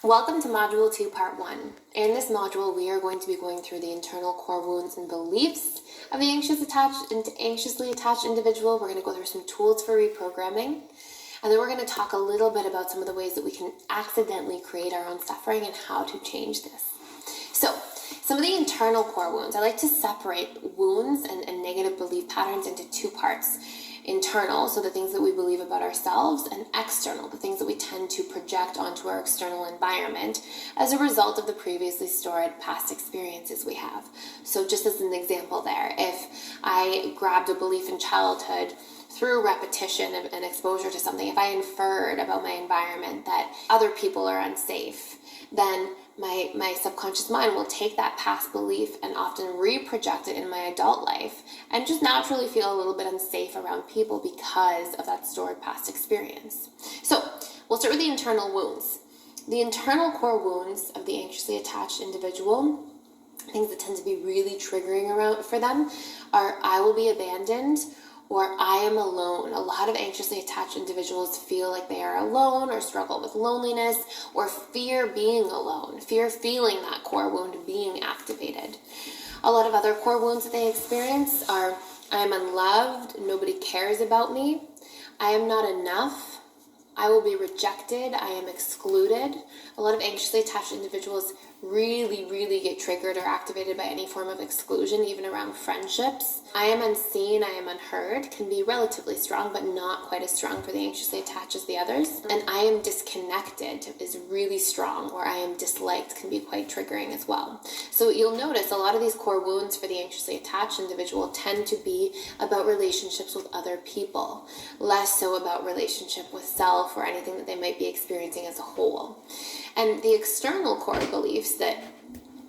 Welcome to Module 2, Part 1. In this module, we are going to be going through the internal core wounds and beliefs of the anxiously attached individual. We're going to go through some tools for reprogramming. And then we're going to talk a little bit about some of the ways that we can accidentally create our own suffering and how to change this. So, some of the internal core wounds. I like to separate wounds and negative belief patterns into two parts. Internal, so the things that we believe about ourselves, and external, the things that we tend to project onto our external environment as a result of the previously stored past experiences we have. So just as an example there, if I grabbed a belief in childhood through repetition and exposure to something, if I inferred about my environment that other people are unsafe, then my subconscious mind will take that past belief and often reproject it in my adult life and just naturally feel a little bit unsafe around people because of that stored past experience. So we'll start with the internal wounds. The internal core wounds of the anxiously attached individual, things that tend to be really triggering around for them, are I will be abandoned, or I am alone. A lot of anxiously attached individuals feel like they are alone or struggle with loneliness or fear being alone, fear feeling that core wound being activated. A lot of other core wounds that they experience are I am unloved, nobody cares about me, I am not enough, I will be rejected, I am excluded. A lot of anxiously attached individuals really get triggered or activated by any form of exclusion, even around friendships. I am unseen, I am unheard can be relatively strong, but not quite as strong for the anxiously attached as the others. And I am disconnected is really strong, or I am disliked can be quite triggering as well. So you'll notice a lot of these core wounds for the anxiously attached individual tend to be about relationships with other people, less so about relationship with self or anything that they might be experiencing as a whole. And the external core beliefs that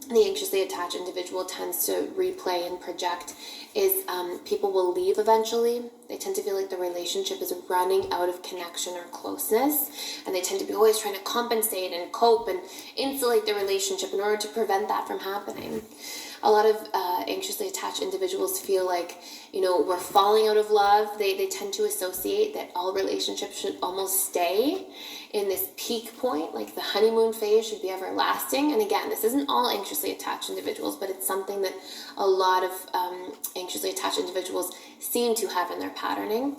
the anxiously attached individual tends to replay and project is people will leave eventually. They tend to feel like the relationship is running out of connection or closeness, and they tend to be always trying to compensate and cope and insulate the relationship in order to prevent that from happening. A lot of anxiously attached individuals feel like, we're falling out of love. They tend to associate that all relationships should almost stay in this peak point, like the honeymoon phase should be everlasting. And again, this isn't all anxiously attached individuals, but it's something that a lot of anxiously attached individuals seem to have in their patterning.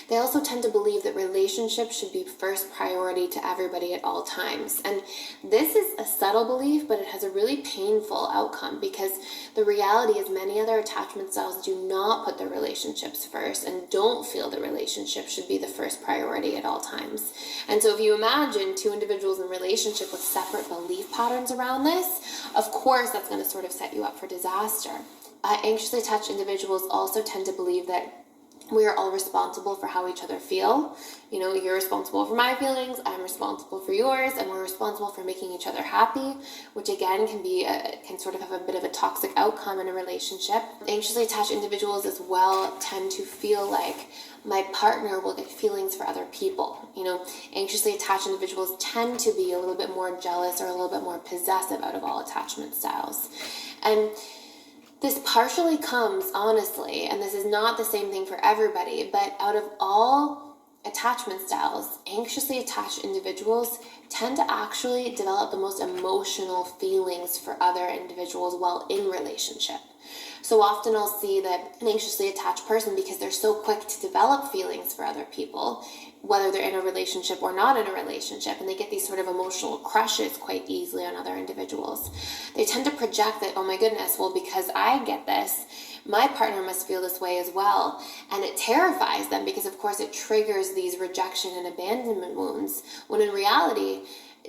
They also tend to believe that relationships should be first priority to everybody at all times. And this is a subtle belief, but it has a really painful outcome, because the reality is many other attachment styles do not put their relationships first and don't feel the relationship should be the first priority at all times. And so if you imagine two individuals in relationship with separate belief patterns around this, of course that's going to sort of set you up for disaster. Anxiously attached individuals also tend to believe that we are all responsible for how each other feel. You're responsible for my feelings, I'm responsible for yours, and we're responsible for making each other happy, which again can sort of have a bit of a toxic outcome in a relationship. Anxiously attached individuals as well tend to feel like my partner will get feelings for other people. Anxiously attached individuals tend to be a little bit more jealous or a little bit more possessive out of all attachment styles. And this partially comes, honestly, and this is not the same thing for everybody, but out of all attachment styles, anxiously attached individuals tend to actually develop the most emotional feelings for other individuals while in relationship. So often I'll see that an anxiously attached person, because they're so quick to develop feelings for other people, whether they're in a relationship or not in a relationship, and they get these sort of emotional crushes quite easily on other individuals. They tend to project that, oh my goodness, well, because I get this, my partner must feel this way as well. And it terrifies them because, of course, it triggers these rejection and abandonment wounds, when in reality,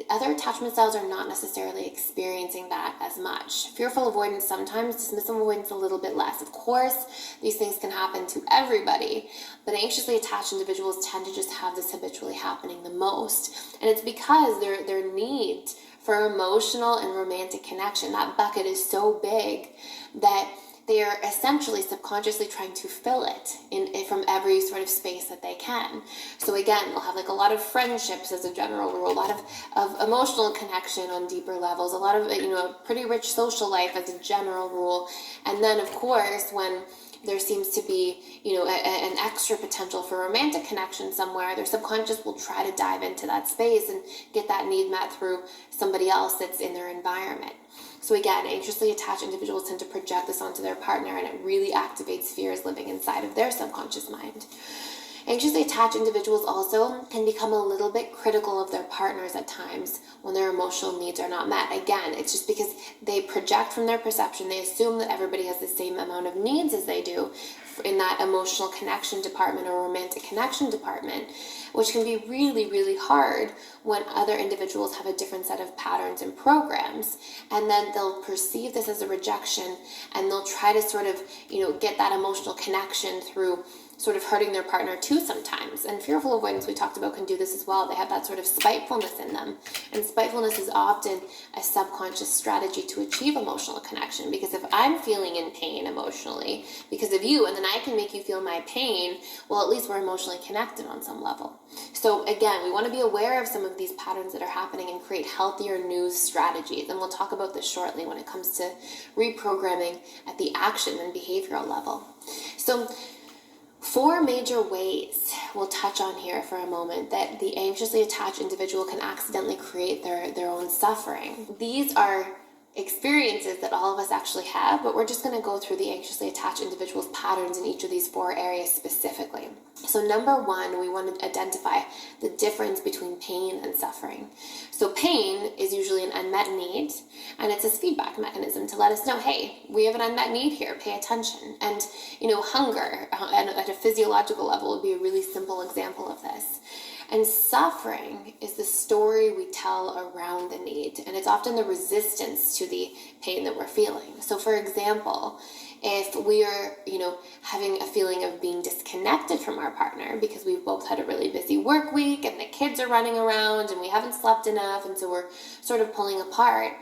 other attachment styles are not necessarily experiencing that as much. Fearful avoidance sometimes, dismissive avoidance a little bit less. Of course, these things can happen to everybody, but anxiously attached individuals tend to just have this habitually happening the most. And it's because their need for emotional and romantic connection, that bucket is so big that they are essentially subconsciously trying to fill it from every sort of space that they can. So again, they'll have like a lot of friendships as a general rule, a lot of emotional connection on deeper levels, a lot of, a pretty rich social life as a general rule. And then of course, when there seems to be, an extra potential for romantic connection somewhere, their subconscious will try to dive into that space and get that need met through somebody else that's in their environment. So again, anxiously attached individuals tend to project this onto their partner, and it really activates fears living inside of their subconscious mind. Anxiously attached individuals also can become a little bit critical of their partners at times when their emotional needs are not met. Again, it's just because they project from their perception. They assume that everybody has the same amount of needs as they do in that emotional connection department or romantic connection department, which can be really, really hard when other individuals have a different set of patterns and programs. And then they'll perceive this as a rejection, and they'll try to sort of, get that emotional connection through sort of hurting their partner too sometimes. And fearful avoidance, we talked about, can do this as well. They have that sort of spitefulness in them. And spitefulness is often a subconscious strategy to achieve emotional connection, because if I'm feeling in pain emotionally because of you, and then I can make you feel my pain, well, at least we're emotionally connected on some level. So again, we want to be aware of some of these patterns that are happening and create healthier new strategies. And we'll talk about this shortly when it comes to reprogramming at the action and behavioral level. So 4 major ways we'll touch on here for a moment that the anxiously attached individual can accidentally create their own suffering. These are experiences that all of us actually have, but we're just going to go through the anxiously attached individual's patterns in each of these 4 areas specifically. So number 1, we want to identify the difference between pain and suffering. So pain is usually an unmet need, and it's a feedback mechanism to let us know, hey, we have an unmet need here, pay attention. And, hunger at a physiological level would be a really simple example of this. And suffering is the story we tell around the need, and it's often the resistance to the pain that we're feeling. So for example, if we are, having a feeling of being disconnected from our partner because we've both had a really busy work week and the kids are running around and we haven't slept enough, and so we're sort of pulling apart,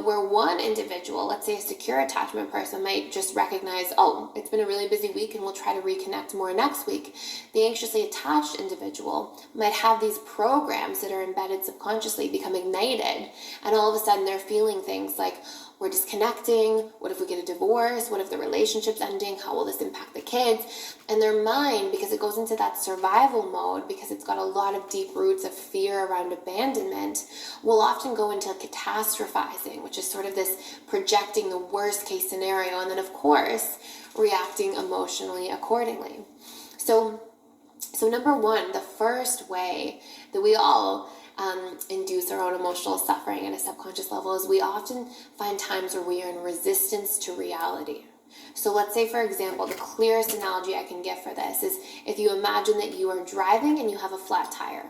where one individual, let's say a secure attachment person, might just recognize, oh, it's been a really busy week and we'll try to reconnect more next week. The anxiously attached individual might have these programs that are embedded subconsciously become ignited, and all of a sudden they're feeling things like, we're disconnecting, what if we get a divorce, what if the relationship's ending, how will this impact the kids? And their mind, because it goes into that survival mode, because it's got a lot of deep roots of fear around abandonment, will often go into catastrophizing, which is sort of this projecting the worst case scenario, and then of course reacting emotionally accordingly. So number 1, the first way that we all induce our own emotional suffering at a subconscious level is we often find times where we are in resistance to reality. So let's say, for example, the clearest analogy I can give for this is if you imagine that you are driving and you have a flat tire.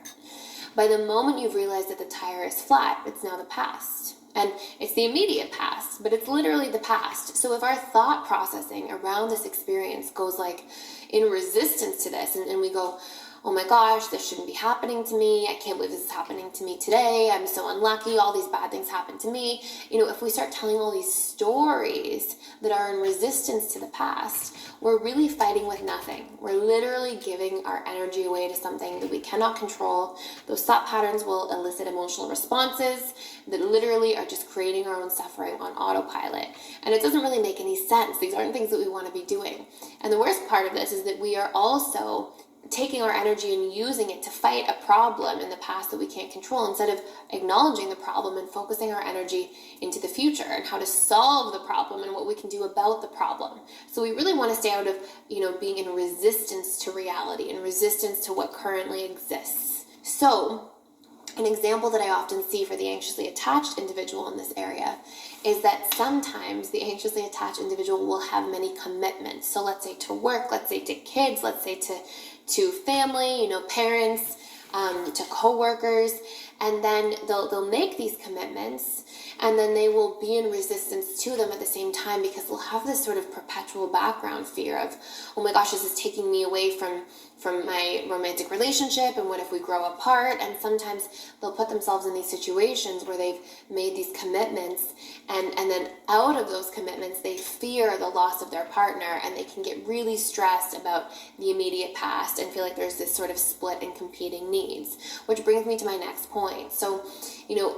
By the moment you've realized that the tire is flat, it's now the past. And it's the immediate past, but it's literally the past. So if our thought processing around this experience goes like in resistance to this, and we go, oh my gosh, this shouldn't be happening to me. I can't believe this is happening to me today. I'm so unlucky. All these bad things happen to me. If we start telling all these stories that are in resistance to the past, we're really fighting with nothing. We're literally giving our energy away to something that we cannot control. Those thought patterns will elicit emotional responses that literally are just creating our own suffering on autopilot. And it doesn't really make any sense. These aren't things that we want to be doing. And the worst part of this is that we are also taking our energy and using it to fight a problem in the past that we can't control, instead of acknowledging the problem and focusing our energy into the future and how to solve the problem and what we can do about the problem. So we really want to stay out of, being in resistance to reality and resistance to what currently exists. So an example that I often see for the anxiously attached individual in this area is that sometimes the anxiously attached individual will have many commitments. So let's say to work, let's say to kids, let's say to family, parents, to coworkers, and then they'll make these commitments, and then they will be in resistance to them at the same time, because they'll have this sort of perpetual background fear of, oh my gosh, this is taking me away from my romantic relationship, and what if we grow apart? And sometimes they'll put themselves in these situations where they've made these commitments, and then out of those commitments they fear the loss of their partner, and they can get really stressed about the immediate past and feel like there's this sort of split and competing needs, which brings me to my next point. So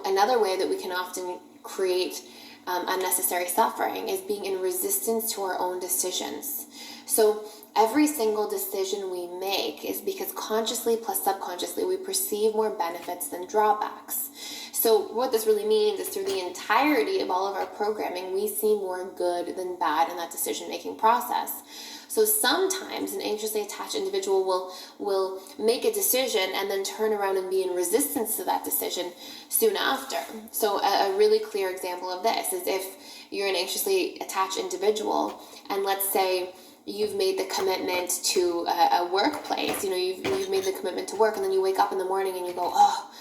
another way that we can often create unnecessary suffering is being in resistance to our own decisions. So every single decision we make is because consciously plus subconsciously we perceive more benefits than drawbacks. So what this really means is through the entirety of all of our programming, we see more good than bad in that decision-making process. So sometimes an anxiously attached individual will make a decision and then turn around and be in resistance to that decision soon after. So a really clear example of this is if you're an anxiously attached individual and let's say you've made the commitment to a workplace, you've made the commitment to work and then you wake up in the morning and you go, oh,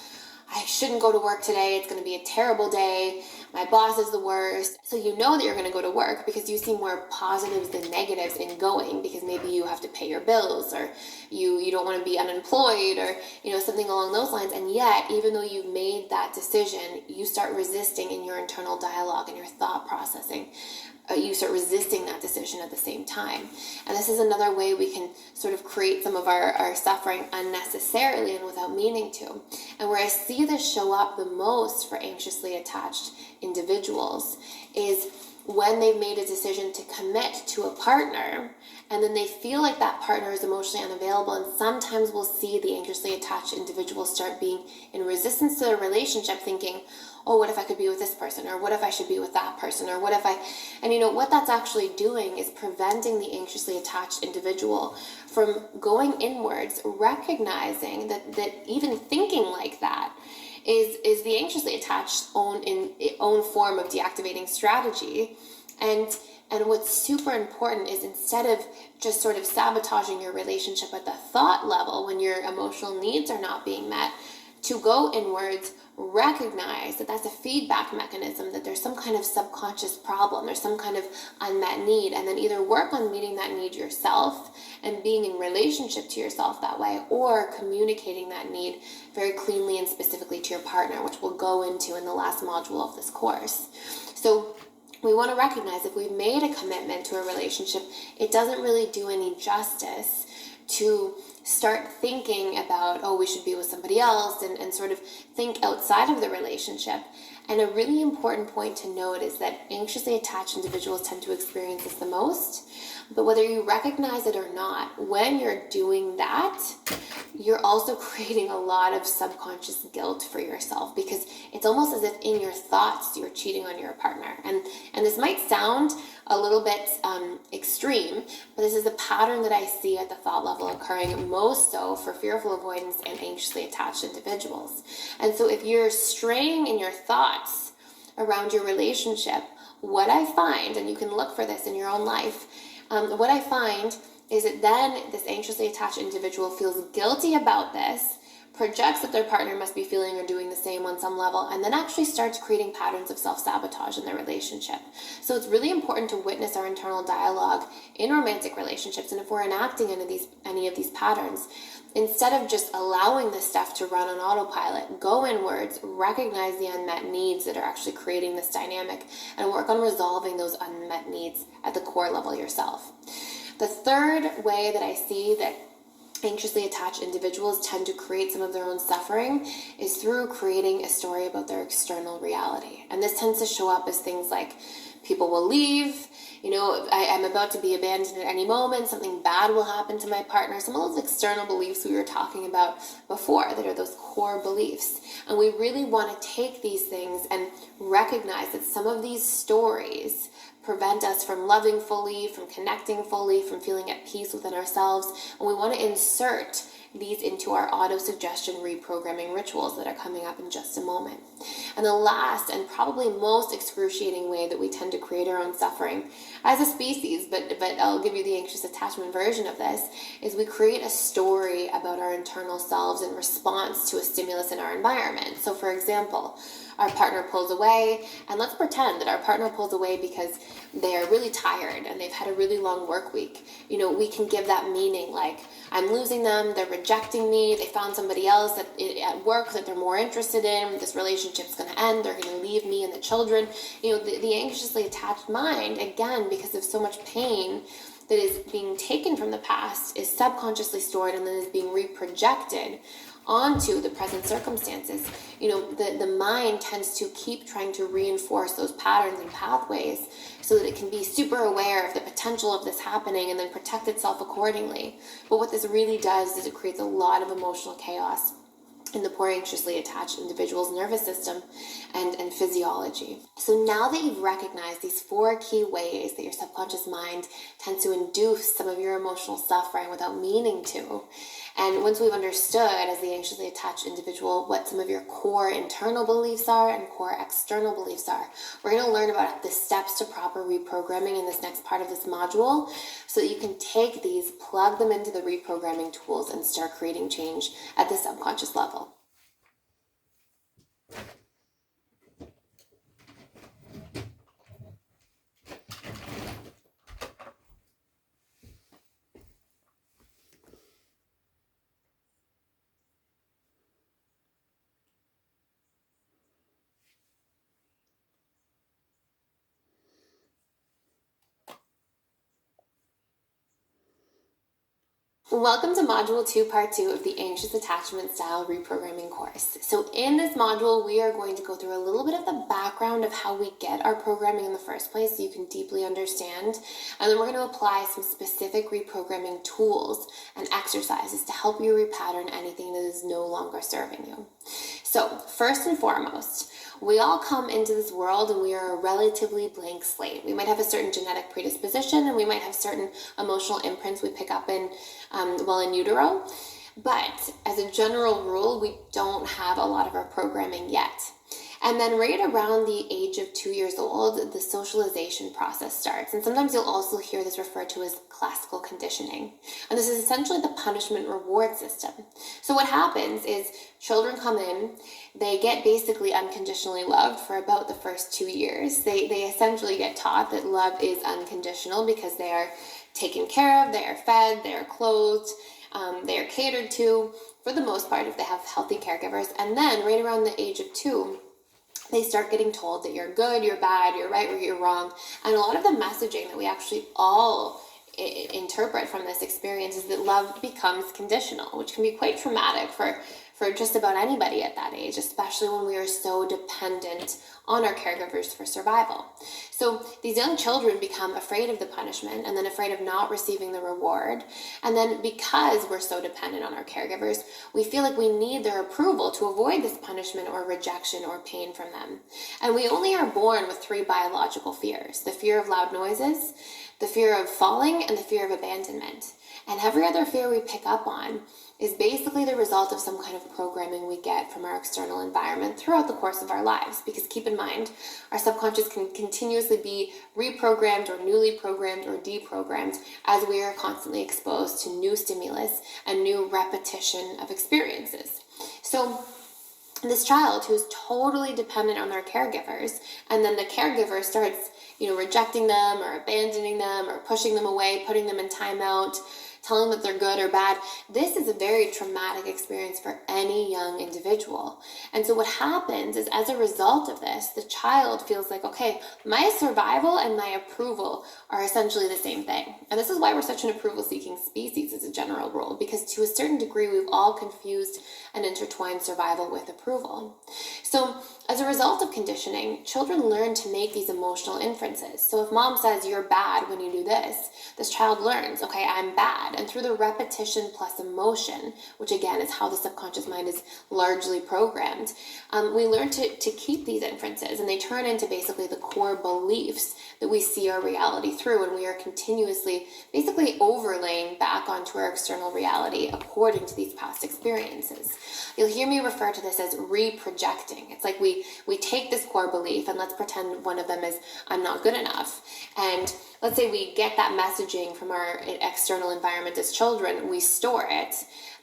I shouldn't go to work today. It's going to be a terrible day. My boss is the worst. So you know that you're going to go to work because you see more positives than negatives in going because maybe you have to pay your bills or you don't want to be unemployed or, something along those lines. And yet, even though you've made that decision, you start resisting in your internal dialogue and your thought processing. You start resisting that decision at the same time. And this is another way we can sort of create some of our suffering unnecessarily and without meaning to. And where I see this show up the most for anxiously attached individuals is when they've made a decision to commit to a partner and then they feel like that partner is emotionally unavailable, and sometimes we'll see the anxiously attached individuals start being in resistance to the relationship thinking, oh, what if I could be with this person? Or what if I should be with that person? Or what if and what that's actually doing is preventing the anxiously attached individual from going inwards, recognizing that even thinking like that is the anxiously attached own form of deactivating strategy. And what's super important is instead of just sort of sabotaging your relationship at the thought level when your emotional needs are not being met, to go inwards, recognize that that's a feedback mechanism, that there's some kind of subconscious problem, there's some kind of unmet need, and then either work on meeting that need yourself and being in relationship to yourself that way, or communicating that need very cleanly and specifically to your partner, which we'll go into in the last module of this course. So we want to recognize if we've made a commitment to a relationship, it doesn't really do any justice to start thinking about, oh, we should be with somebody else and sort of think outside of the relationship. And a really important point to note is that anxiously attached individuals tend to experience this the most. But whether you recognize it or not, when you're doing that, you're also creating a lot of subconscious guilt for yourself because it's almost as if in your thoughts you're cheating on your partner. And this might sound a little bit extreme, but this is a pattern that I see at the thought level occurring most so for fearful avoidance and anxiously attached individuals. And so if you're straying in your thoughts around your relationship, what I find, and you can look for this in your own life, what I find is that then this anxiously attached individual feels guilty about this, projects that their partner must be feeling or doing the same on some level, and then actually starts creating patterns of self-sabotage in their relationship. So it's really important to witness our internal dialogue in romantic relationships, and if we're enacting any of these patterns, instead of just allowing this stuff to run on autopilot, go inwards, recognize the unmet needs that are actually creating this dynamic, and work on resolving those unmet needs at the core level yourself. The third way that I see that anxiously attached individuals tend to create some of their own suffering is through creating a story about their external reality. And this tends to show up as things like people will leave, I'm about to be abandoned at any moment, something bad will happen to my partner, some of those external beliefs we were talking about before that are those core beliefs. And we really want to take these things and recognize that some of these stories prevent us from loving fully, from connecting fully, from feeling at peace within ourselves. And we want to insert these into our auto-suggestion reprogramming rituals that are coming up in just a moment. And the last and probably most excruciating way that we tend to create our own suffering as a species, but I'll give you the anxious attachment version of this, is we create a story about our internal selves in response to a stimulus in our environment. So for example, our partner pulls away, and let's pretend that our partner pulls away because they're really tired and they've had a really long work week. We can give that meaning like, I'm losing them, they're rejecting me, they found somebody else at work that they're more interested in, this relationship's going to end, they're going to leave me and the children. The anxiously attached mind, again, because of so much pain that is being taken from the past, is subconsciously stored and then is being reprojected onto the present circumstances, the mind tends to keep trying to reinforce those patterns and pathways so that it can be super aware of the potential of this happening and then protect itself accordingly. But what this really does is it creates a lot of emotional chaos in the poor anxiously attached individual's nervous system and physiology. So now that you've recognized these 4 key ways that your subconscious mind tends to induce some of your emotional suffering without meaning to, and once we've understood as the anxiously attached individual what some of your core internal beliefs are and core external beliefs are, we're going to learn about the steps to proper reprogramming in this next part of this module so that you can take these, plug them into the reprogramming tools, and start creating change at the subconscious level. Welcome to Module 2, Part 2 of the Anxious Attachment Style Reprogramming course. So in this module, we are going to go through a little bit of the background of how we get our programming in the first place so you can deeply understand. And then we're going to apply some specific reprogramming tools and exercises to help you repattern anything that is no longer serving you. So first and foremost, we all come into this world and we are a relatively blank slate. We might have a certain genetic predisposition and we might have certain emotional imprints we pick up while in utero. But as a general rule, we don't have a lot of our programming yet. And then right around the age of 2 years old, the socialization process starts. And sometimes you'll also hear this referred to as classical conditioning. And this is essentially the punishment reward system. So what happens is children come in, they get basically unconditionally loved for about the first 2 years. They essentially get taught that love is unconditional because they are taken care of, they are fed, they are clothed, they are catered to, for the most part, if they have healthy caregivers. And then right around the age of 2, they start getting told that you're good, you're bad, you're right, or you're wrong. And a lot of the messaging that we actually all interpret from this experience is that love becomes conditional, which can be quite traumatic for just about anybody at that age, especially when we are so dependent on our caregivers for survival. So these young children become afraid of the punishment and then afraid of not receiving the reward. And then because we're so dependent on our caregivers, we feel like we need their approval to avoid this punishment or rejection or pain from them. And we only are born with 3 biological fears: the fear of loud noises, the fear of falling, and the fear of abandonment. And every other fear we pick up on is basically the result of some kind of programming we get from our external environment throughout the course of our lives. Because keep in mind, our subconscious can continuously be reprogrammed or newly programmed or deprogrammed as we are constantly exposed to new stimulus and new repetition of experiences. So this child who's totally dependent on their caregivers, and then the caregiver starts, rejecting them or abandoning them or pushing them away, putting them in timeout, telling that they're good or bad. This is a very traumatic experience for any young individual. And so what happens is, as a result of this, the child feels like, okay, my survival and my approval are essentially the same thing. And this is why we're such an approval-seeking species as a general rule, because to a certain degree, we've all confused and intertwined survival with approval. So as a result of conditioning, children learn to make these emotional inferences. So if mom says you're bad when you do this child learns, okay, I'm bad. And through the repetition plus emotion, which again is how the subconscious mind is largely programmed, we learn to keep these inferences, and they turn into basically the core beliefs that we see our reality through, and we are continuously basically overlaying back onto our external reality according to these past experiences. You'll hear me refer to this as reprojecting. It's like we take this core belief, and let's pretend one of them is I'm not good enough. And let's say we get that messaging from our external environment as children, we store it.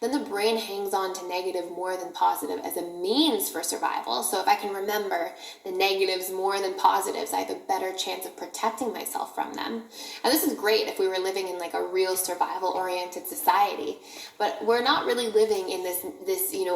Then the brain hangs on to negative more than positive as a means for survival. So if I can remember the negatives more than positives, I have a better chance of protecting myself from them. And this is great if we were living in like a real survival-oriented society. But we're not really living in this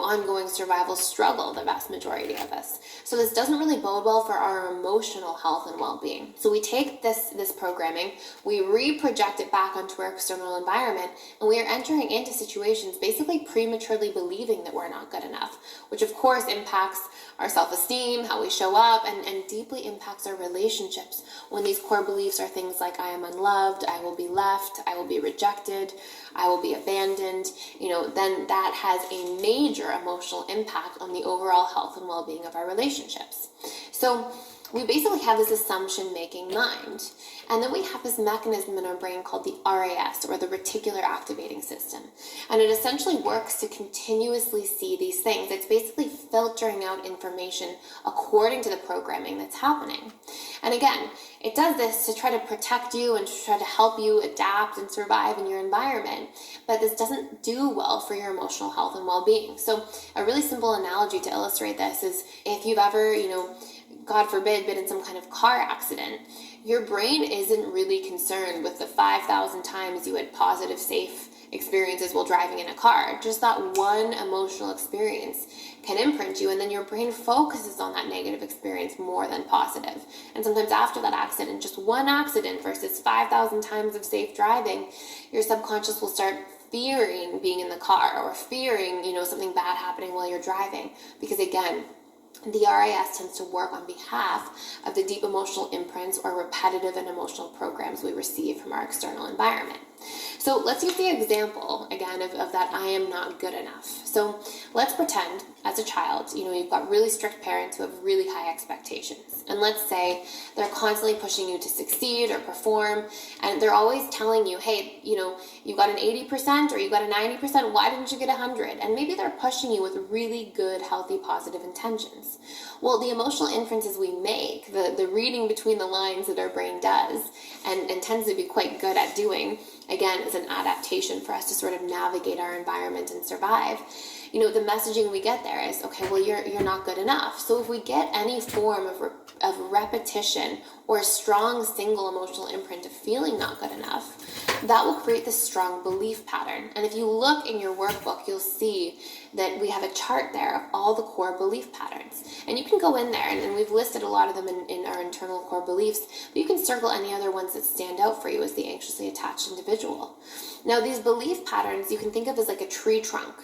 ongoing survival struggle, the vast majority of us. So this doesn't really bode well for our emotional health and well-being. So we take this programming, we reproject it back onto our external environment, and we are entering into situations basically basically prematurely believing that we're not good enough, which of course impacts our self-esteem, how we show up, and deeply impacts our relationships when these core beliefs are things like I am unloved, I will be left, I will be rejected, I will be abandoned, then that has a major emotional impact on the overall health and well-being of our relationships. So we basically have this assumption-making mind. And then we have this mechanism in our brain called the RAS, or the reticular activating system. And it essentially works to continuously see these things. It's basically filtering out information according to the programming that's happening. And again, it does this to try to protect you and to try to help you adapt and survive in your environment. But this doesn't do well for your emotional health and well-being. So a really simple analogy to illustrate this is if you've ever, God forbid, been in some kind of car accident, your brain isn't really concerned with the 5,000 times you had positive, safe experiences while driving in a car. Just that one emotional experience can imprint you, and then your brain focuses on that negative experience more than positive. And sometimes after that accident, just one accident versus 5,000 times of safe driving, your subconscious will start fearing being in the car or fearing, something bad happening while you're driving. Because again, the RAS tends to work on behalf of the deep emotional imprints or repetitive and emotional programs we receive from our external environment. So let's use the example again of that I am not good enough. So let's pretend as a child, you've got really strict parents who have really high expectations. And let's say they're constantly pushing you to succeed or perform, and they're always telling you, hey, you got an 80% or you got a 90%, why didn't you get 100? And maybe they're pushing you with really good, healthy, positive intentions. Well, the emotional inferences we make, the reading between the lines that our brain does and tends to be quite good at doing, again, is an adaptation for us to sort of navigate our environment and survive. The messaging we get there is, okay, well, you're not good enough. So if we get any form of repetition or a strong single emotional imprint of feeling not good enough, that will create this strong belief pattern. And if you look in your workbook, you'll see that we have a chart there of all the core belief patterns. And you can go in there, and we've listed a lot of them in our internal core beliefs, but you can circle any other ones that stand out for you as the anxiously attached individual. Now, these belief patterns you can think of as like a tree trunk,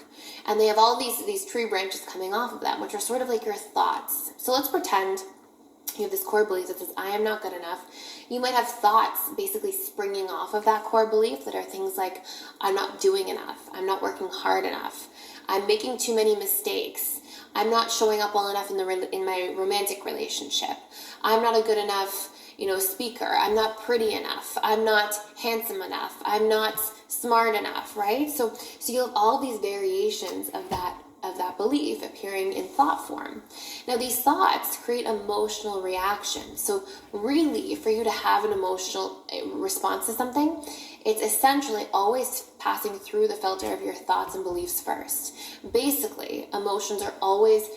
and they have all these tree branches coming off of them, which are sort of like your thoughts. So let's pretend you have this core belief that says, I am not good enough. You might have thoughts basically springing off of that core belief that are things like, I'm not doing enough. I'm not working hard enough. I'm making too many mistakes. I'm not showing up well enough in my romantic relationship. I'm not a good enough, speaker. I'm not pretty enough. I'm not handsome enough. I'm not smart enough, right? So you have all these variations of that belief appearing in thought form. Now, these thoughts create emotional reactions. So really, for you to have an emotional response to something, it's essentially always passing through the filter of your thoughts and beliefs first. Basically, emotions are always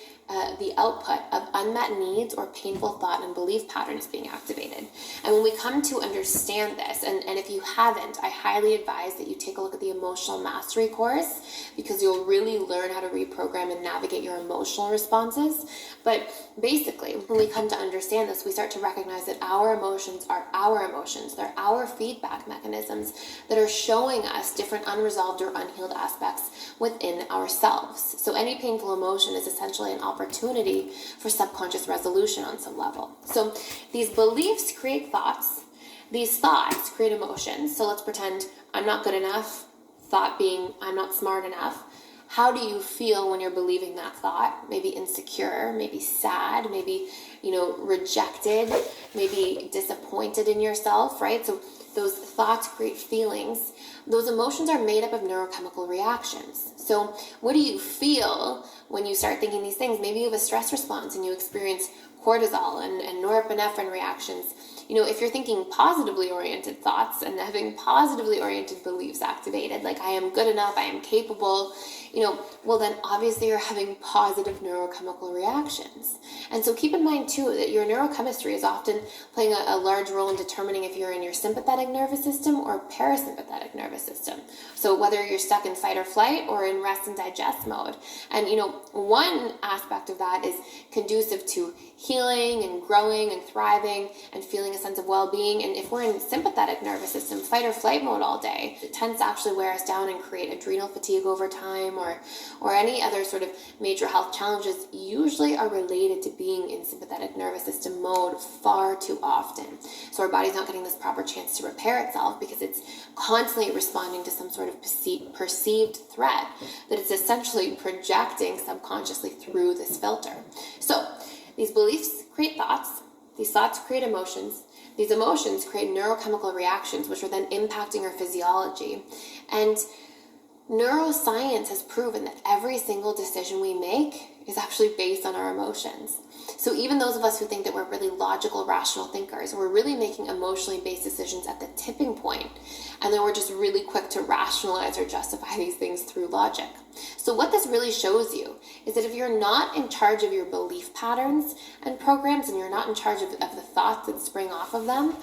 the output of unmet needs or painful thought and belief patterns being activated. And when we come to understand this, and if you haven't, I highly advise that you take a look at the Emotional Mastery course, because you'll really learn how to reprogram and navigate your emotional responses. But basically, when we come to understand this, we start to recognize that our emotions are our emotions. They're our feedback mechanisms that are showing us different unresolved or unhealed aspects within ourselves. So any painful emotion is essentially an opportunity for subconscious resolution on some level. So these beliefs create thoughts. These thoughts create emotions. So let's pretend I'm not good enough, thought being I'm not smart enough. How do you feel when you're believing that thought? Maybe insecure, maybe sad, maybe, rejected, maybe disappointed in yourself, right? So those thoughts create feelings. Those emotions are made up of neurochemical reactions. So what do you feel when you start thinking these things? Maybe you have a stress response and you experience cortisol and norepinephrine reactions. If you're thinking positively oriented thoughts and having positively oriented beliefs activated, like I am good enough, I am capable, well then obviously you're having positive neurochemical reactions. And so keep in mind too that your neurochemistry is often playing a large role in determining if you're in your sympathetic nervous system or parasympathetic nervous nervous system. So whether you're stuck in fight or flight or in rest and digest mode. And one aspect of that is conducive to healing and growing and thriving and feeling a sense of well-being. And if we're in sympathetic nervous system, fight or flight mode all day, it tends to actually wear us down and create adrenal fatigue over time, or any other sort of major health challenges usually are related to being in sympathetic nervous system mode far too often. So our body's not getting this proper chance to repair itself because it's constantly responding to some sort of perceived threat that it's essentially projecting subconsciously through this filter. So these beliefs create thoughts. These thoughts create emotions. These emotions create neurochemical reactions, which are then impacting our physiology. And neuroscience has proven that every single decision we make is actually based on our emotions. So even those of us who think that we're really logical, rational thinkers, we're really making emotionally based decisions at the tipping point, and then we're just really quick to rationalize or justify these things through logic. So what this really shows you is that if you're not in charge of your belief patterns and programs, and you're not in charge of the thoughts that spring off of them,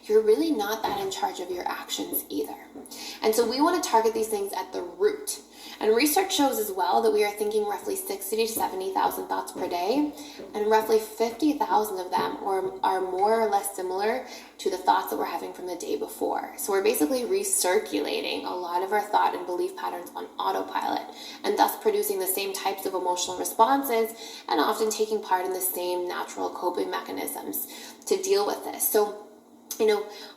you're really not that in charge of your actions either. And so we want to target these things at the root. And research shows as well that we are thinking roughly 60 to 70,000 thoughts per day, and roughly 50,000 of them are more or less similar to the thoughts that we're having from the day before. So we're basically recirculating a lot of our thought and belief patterns on autopilot, and thus producing the same types of emotional responses and often taking part in the same natural coping mechanisms to deal with this. So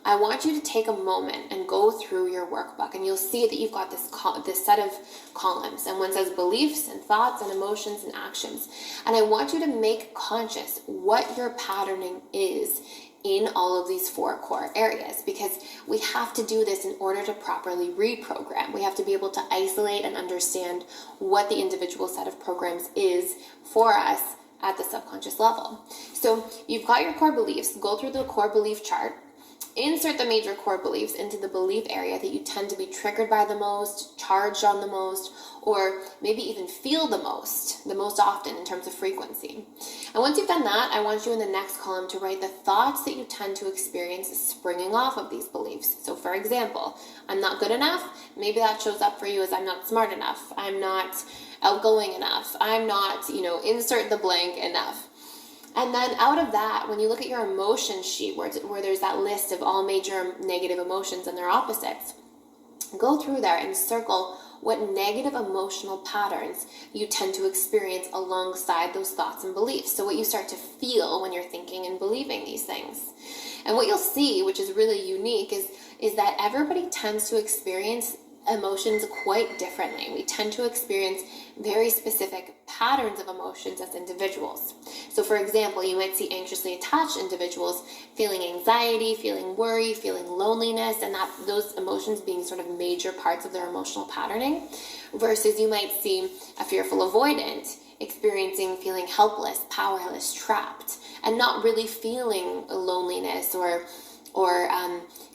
I want you to take a moment and go through your workbook, and you'll see that you've got this set of columns, and one says beliefs and thoughts and emotions and actions. And I want you to make conscious what your patterning is in all of these 4 core areas, because we have to do this in order to properly reprogram. We have to be able to isolate and understand what the individual set of programs is for us at the subconscious level. So you've got your core beliefs. Go through the core belief chart. Insert the major core beliefs into the belief area that you tend to be triggered by the most, charged on the most, or maybe even feel the most often in terms of frequency. And once you've done that, I want you in the next column to write the thoughts that you tend to experience springing off of these beliefs. So for example, I'm not good enough. Maybe that shows up for you as I'm not smart enough. I'm not outgoing enough. I'm not, insert the blank enough. And then out of that, when you look at your emotion sheet where there's that list of all major negative emotions and their opposites, go through there and circle what negative emotional patterns you tend to experience alongside those thoughts and beliefs. So what you start to feel when you're thinking and believing these things. And what you'll see, which is really unique, is that everybody tends to experience emotions quite differently. We tend to experience very specific patterns of emotions as individuals. So for example, you might see anxiously attached individuals feeling anxiety, feeling worry, feeling loneliness, and those emotions being sort of major parts of their emotional patterning, versus you might see a fearful avoidant experiencing feeling helpless, powerless, trapped, and not really feeling loneliness or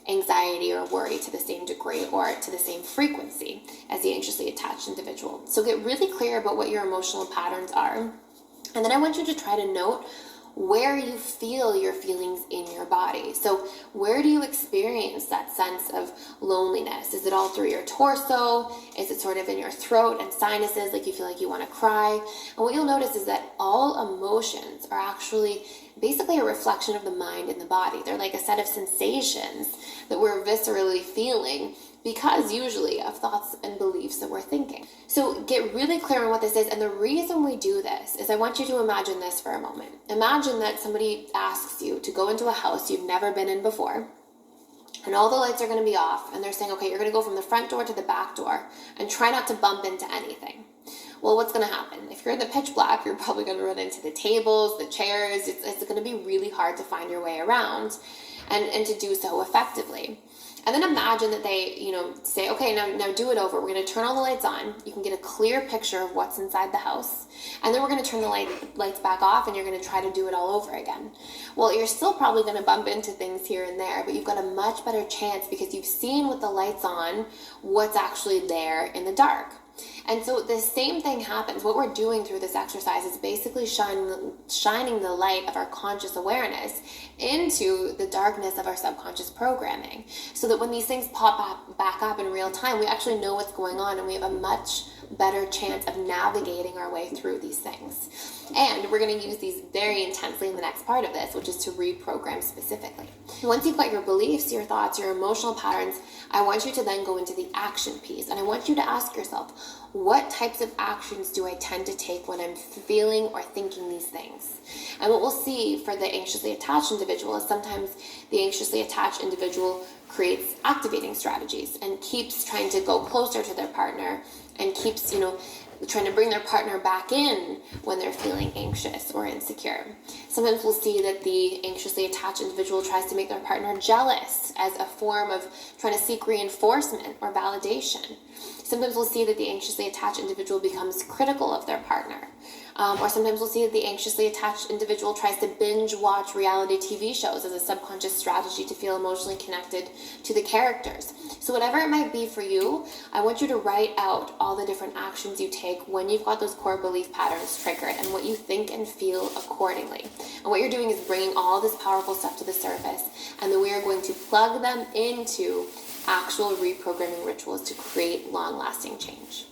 anxiety or worry to the same degree or to the same frequency as the anxiously attached individual. So get really clear about what your emotional patterns are. And then I want you to try to note where you feel your feelings in your body. So where do you experience that sense of loneliness? Is it all through your torso? Is it sort of in your throat and sinuses, like you feel like you want to cry? And what you'll notice is that all emotions are actually basically a reflection of the mind and the body. They're like a set of sensations that we're viscerally feeling because usually of thoughts and beliefs that we're thinking. So get really clear on what this is. And the reason we do this is I want you to imagine this for a moment. Imagine that somebody asks you to go into a house you've never been in before, and all the lights are going to be off, and they're saying, okay, you're going to go from the front door to the back door and try not to bump into anything. Well, what's going to happen? If you're in the pitch black, you're probably going to run into the tables, the chairs. It's going to be really hard to find your way around and to do so effectively. And then imagine that they, say, okay, now do it over. We're going to turn all the lights on. You can get a clear picture of what's inside the house. And then we're going to turn the lights back off, and you're going to try to do it all over again. Well, you're still probably going to bump into things here and there, but you've got a much better chance because you've seen with the lights on what's actually there in the dark. And so the same thing happens. What we're doing through this exercise is basically shining the light of our conscious awareness into the darkness of our subconscious programming, so that when these things pop back up in real time, we actually know what's going on and we have a much better chance of navigating our way through these things. And we're going to use these very intensely in the next part of this, which is to reprogram specifically. Once you've got your beliefs, your thoughts, your emotional patterns, I want you to then go into the action piece. And I want you to ask yourself, what types of actions do I tend to take when I'm feeling or thinking these things? And what we'll see for the anxiously attached individual is sometimes the anxiously attached individual creates activating strategies and keeps trying to go closer to their partner and keeps, trying to bring their partner back in when they're feeling anxious or insecure. Sometimes we'll see that the anxiously attached individual tries to make their partner jealous as a form of trying to seek reinforcement or validation. Sometimes we'll see that the anxiously attached individual becomes critical of their partner. Or sometimes we'll see that the anxiously attached individual tries to binge watch reality TV shows as a subconscious strategy to feel emotionally connected to the characters. So whatever it might be for you, I want you to write out all the different actions you take when you've got those core belief patterns triggered and what you think and feel accordingly. And what you're doing is bringing all this powerful stuff to the surface, and then we are going to plug them into actual reprogramming rituals to create long-lasting change.